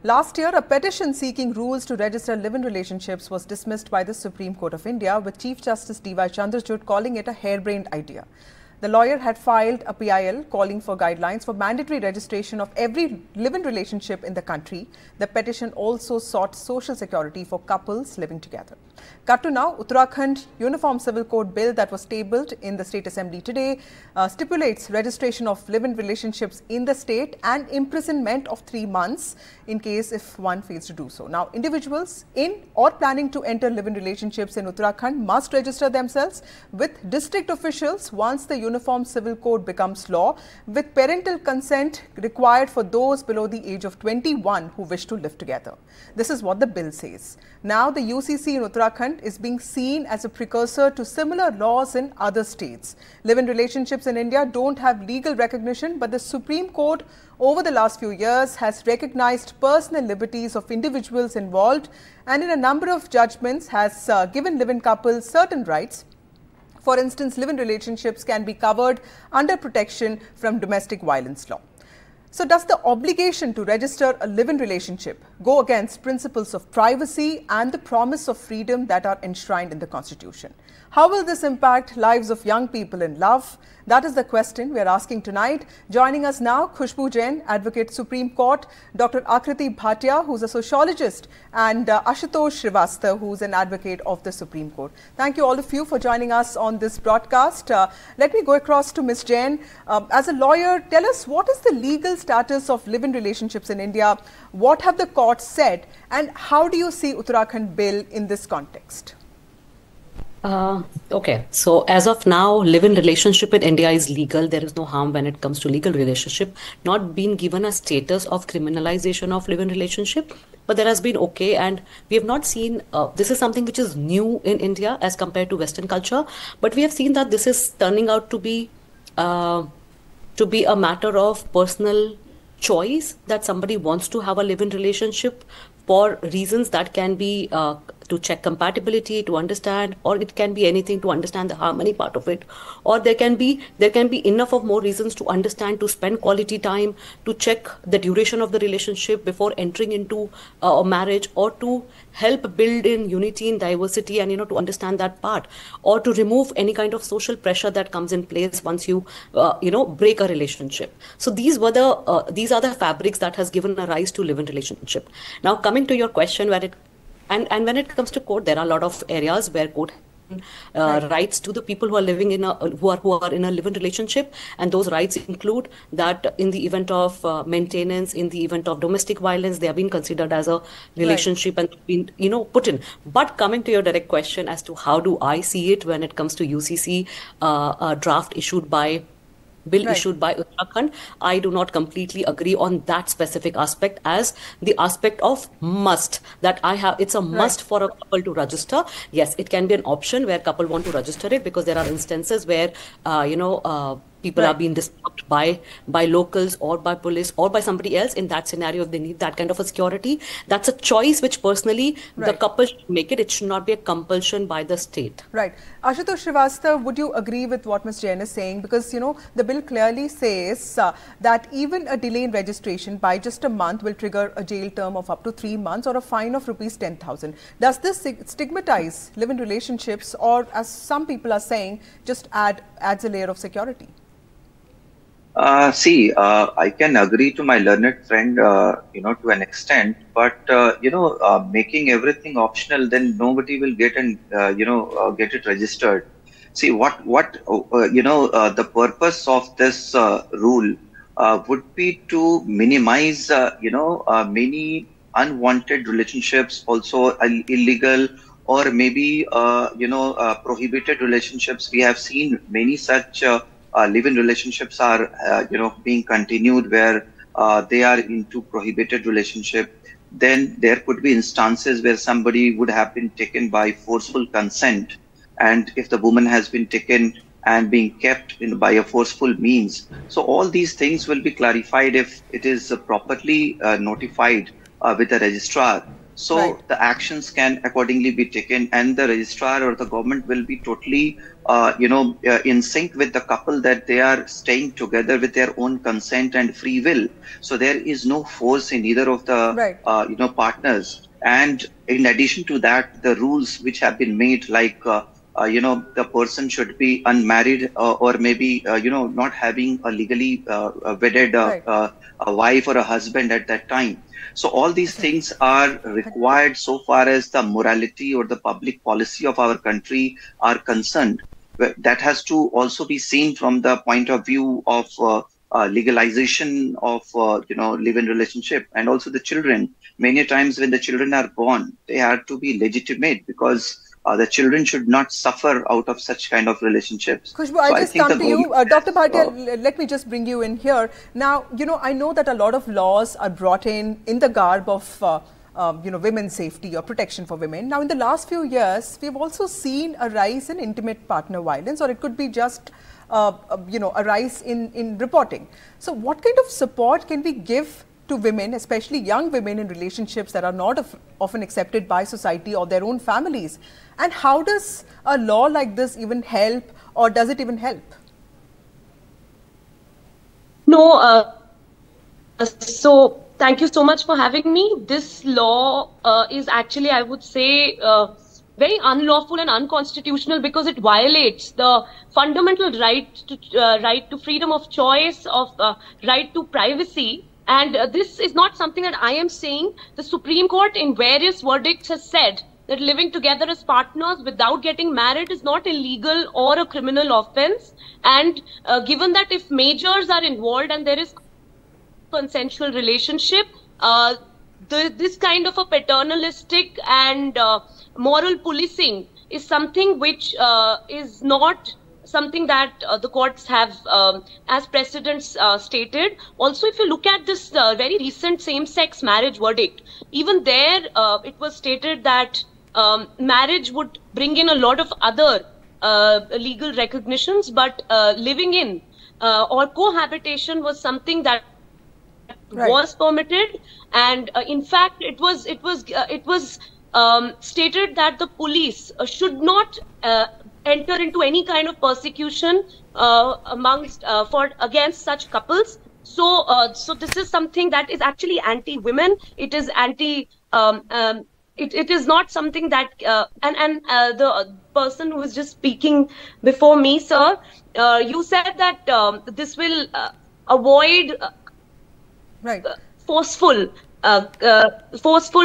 Last year, a petition seeking rules to register live-in relationships was dismissed by the Supreme Court of India, with Chief Justice D.Y. Chandrachud calling it a harebrained idea. The lawyer had filed a PIL calling for guidelines for mandatory registration of every live-in relationship in the country. The petition also sought social security for couples living together. Cut to now, Uttarakhand Uniform Civil Code bill that was tabled in the State Assembly today stipulates registration of live-in relationships in the state and imprisonment of 3 months in case if one fails to do so. Now, individuals in or planning to enter live-in relationships in Uttarakhand must register themselves with district officials once the Uniform Civil Code becomes law, with parental consent required for those below the age of 21 who wish to live together. This is what the bill says. Now, the UCC in Uttarakhand is being seen as a precursor to similar laws in other states. Live-in relationships in India don't have legal recognition, but the Supreme Court over the last few years has recognized personal liberties of individuals involved, and in a number of judgments has given live-in couples certain rights. For instance, live-in relationships can be covered under protection from domestic violence law. So does the obligation to register a live-in relationship go against principles of privacy and the promise of freedom that are enshrined in the Constitution? How will this impact lives of young people in love? That is the question we are asking tonight. Joining us now, Khushbu Jain, Advocate Supreme Court, Dr. Akriti Bhatia, who's a sociologist, and Ashutosh Srivastava, who's an advocate of the Supreme Court. Thank you all of you for joining us on this broadcast. Let me go across to Ms. Jain. As a lawyer, tell us, what is the legal status of live-in relationships in India? What have the courts said? And how do you see Uttarakhand bill in this context? Okay, so as of now, live-in relationship in India is legal. There is no harm when it comes to legal relationship. Not been given a status of criminalization of live-in relationship, but there has been okay, and we have not seen, this is something which is new in India as compared to Western culture, but we have seen that this is turning out to be a matter of personal choice, that somebody wants to have a live-in relationship for reasons that can be to check compatibility, to understand, or it can be anything to understand the harmony part of it, or there can be enough of more reasons to understand, to spend quality time, to check the duration of the relationship before entering into a marriage, or to help build in unity in diversity, and to understand that part, or to remove any kind of social pressure that comes in place once you break a relationship. So these are the fabrics that has given a rise to live-in relationship. Now, coming to your question, and when it comes to court, there are a lot of areas where court rights to the people who are living in who are in a live-in relationship, and those rights include that in the event of maintenance, in the event of domestic violence, they have been considered as a relationship and been put in. But coming to your direct question as to how do I see it when it comes to UCC draft issued by Uttarakhand, I do not completely agree on that specific aspect as the aspect of must, that it's a must for a couple to register. Yes, it can be an option where couple want to register it, because there are instances where people are being disturbed by locals or by police or by somebody else. In that scenario, if they need that kind of a security, that's a choice which personally the couple should make it. It should not be a compulsion by the state. Right. Ashutosh Srivastava, would you agree with what Ms. Jain is saying? Because, the bill clearly says that even a delay in registration by just a month will trigger a jail term of up to 3 months or a fine of rupees 10,000. Does this stigmatize live-in relationships, or, as some people are saying, just adds a layer of security? I can agree to my learned friend, to an extent, but, making everything optional, then nobody will get get it registered. See, the purpose of this rule would be to minimize, many unwanted relationships, also illegal, or maybe, prohibited relationships. We have seen many such live-in relationships are, being continued where they are into prohibited relationship. Then there could be instances where somebody would have been taken by forceful consent, and if the woman has been taken and being kept by a forceful means. So all these things will be clarified if it is properly notified with the registrar. So the actions can accordingly be taken, and the registrar or the government will be totally in sync with the couple, that they are staying together with their own consent and free will. So there is no force in either of the, Right. partners. And in addition to that, the rules which have been made, like, the person should be unmarried, or maybe, not having a legally wedded Right. a wife or a husband at that time. So all these things are required so far as the morality or the public policy of our country are concerned. That has to also be seen from the point of view of legalization of live-in relationship, and also the children. Many times when the children are born, they have to be legitimate, because the children should not suffer out of such kind of relationships. Khushbu, So I I just think come the to you. whole, Dr. Bhatia, let me just bring you in here. Now, I know that a lot of laws are brought in the garb of, women's safety or protection for women. Now, in the last few years, we've also seen a rise in intimate partner violence, or it could be just, a rise in reporting. So what kind of support can we give to women, especially young women in relationships that are not often accepted by society or their own families? And how does a law like this even help, or does it even help? No, so thank you so much for having me. This law is actually, I would say, very unlawful and unconstitutional, because it violates the fundamental right to freedom of choice, of right to privacy. And this is not something that I am saying. The Supreme Court in various verdicts has said that living together as partners without getting married is not illegal or a criminal offense. And given that if majors are involved and there is consensual relationship, this kind of a paternalistic and moral policing is something which is not something that the courts have as precedents stated. Also, if you look at this very recent same-sex marriage verdict, even there it was stated that marriage would bring in a lot of other legal recognitions, but living in or cohabitation was something that was permitted. And in fact, it was stated that the police should not enter into any kind of persecution against such couples. So this is something that is actually anti-women. It is anti. It is not something that and the person who was just speaking before me, sir, you said that this will avoid forceful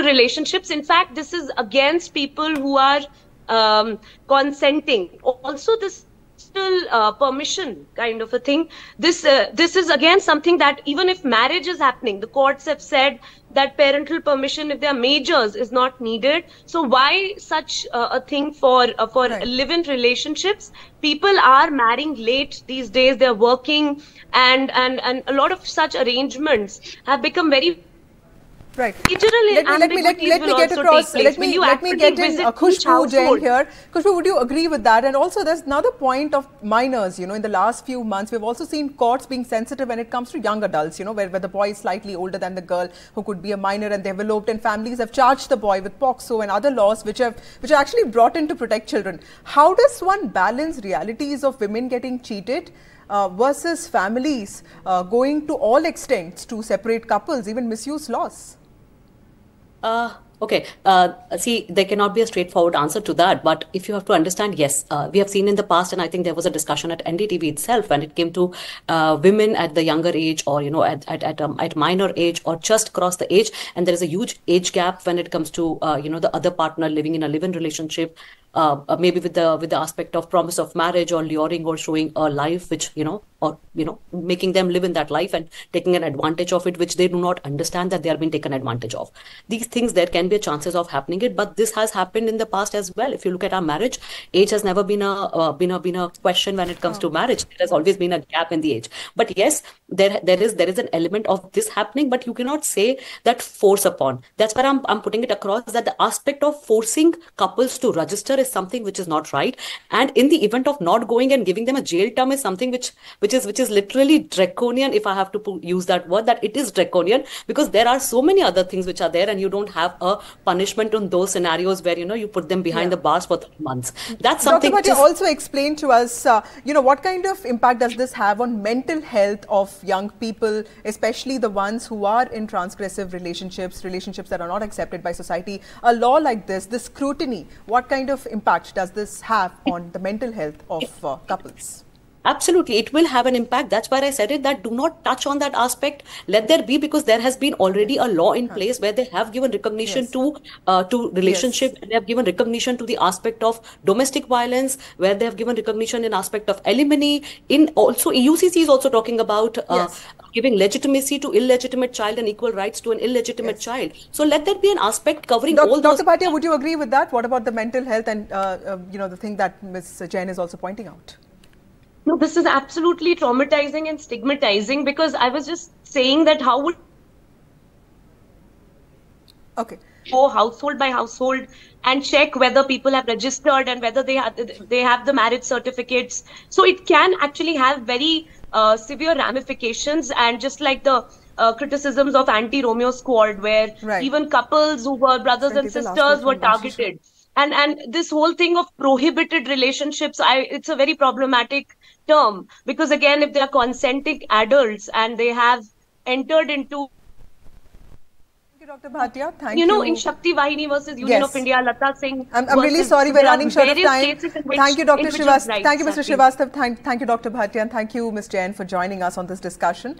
relationships. In fact, this is against people who are consenting. Also, this permission kind of a thing. This is again something that even if marriage is happening, the courts have said that parental permission, if they are majors, is not needed. So why such a thing for live-in relationships? People are marrying late these days. They're working, and a lot of such arrangements have become very Let me get across. Let me get in Khushbu Jain here. Khushbu, would you agree with that? And also, there's another point of minors. In the last few months, we've also seen courts being sensitive when it comes to young adults. Where the boy is slightly older than the girl, who could be a minor, and they've eloped, and families have charged the boy with POCSO and other laws which are actually brought in to protect children. How does one balance realities of women getting cheated versus families going to all extents to separate couples, even misuse laws? Okay. See, there cannot be a straightforward answer to that. But if you have to understand, yes, we have seen in the past, and I think there was a discussion at NDTV itself when it came to women at the younger age, or at minor age, or just across the age, and there is a huge age gap when it comes to the other partner living in a live-in relationship. Maybe with the aspect of promise of marriage, or luring, or showing a life which making them live in that life and taking an advantage of it, which they do not understand that they are being taken advantage of. These things, there can be chances of happening it, but this has happened in the past as well. If you look at our marriage, age has never been a question when it comes to marriage. There has always been a gap in the age. But yes, there is an element of this happening, but you cannot say that force upon. That's where I'm putting it across, that the aspect of forcing couples to register is something which is not right. And in the event of not going and giving them a jail term is something which is literally draconian, if I have to use that word, that it is draconian, because there are so many other things which are there, and you don't have a a punishment on those scenarios where, you put them behind the bars for 3 months. That's Dr. something. Bhatia, also explain to us, what kind of impact does this have on mental health of young people, especially the ones who are in transgressive relationships that are not accepted by society? A law like this scrutiny, what kind of impact does this have on the mental health of couples? Absolutely, it will have an impact. That's why I said it, that do not touch on that aspect. Let there be, because there has been already a law in place where they have given recognition to relationship, and they have given recognition to the aspect of domestic violence, where they have given recognition in aspect of alimony. In also, UCC is also talking about giving legitimacy to illegitimate child and equal rights to an illegitimate child. So let there be an aspect covering all those. Dr. Bhatia, would you agree with that? What about the mental health and the thing that Ms. Jain is also pointing out? No, this is absolutely traumatizing and stigmatizing, because I was just saying that how would go household by household and check whether people have registered and whether they have the marriage certificates. So it can actually have very severe ramifications, and just like the criticisms of anti-Romeo Squad, where even couples who were brothers and sisters were targeted. And this whole thing of prohibited relationships, it's a very problematic term, because again, if they are consenting adults and they have entered into, Dr. Bhatia, thank you. In Shakti Vahini versus Union of India, Lata Singh. I'm really sorry, we're running short of time. Thank you, Dr. Srivastava. Thank you, Mr. Srivastava. Thank you, Dr. Bhatia, and thank you, Ms. Jain, for joining us on this discussion.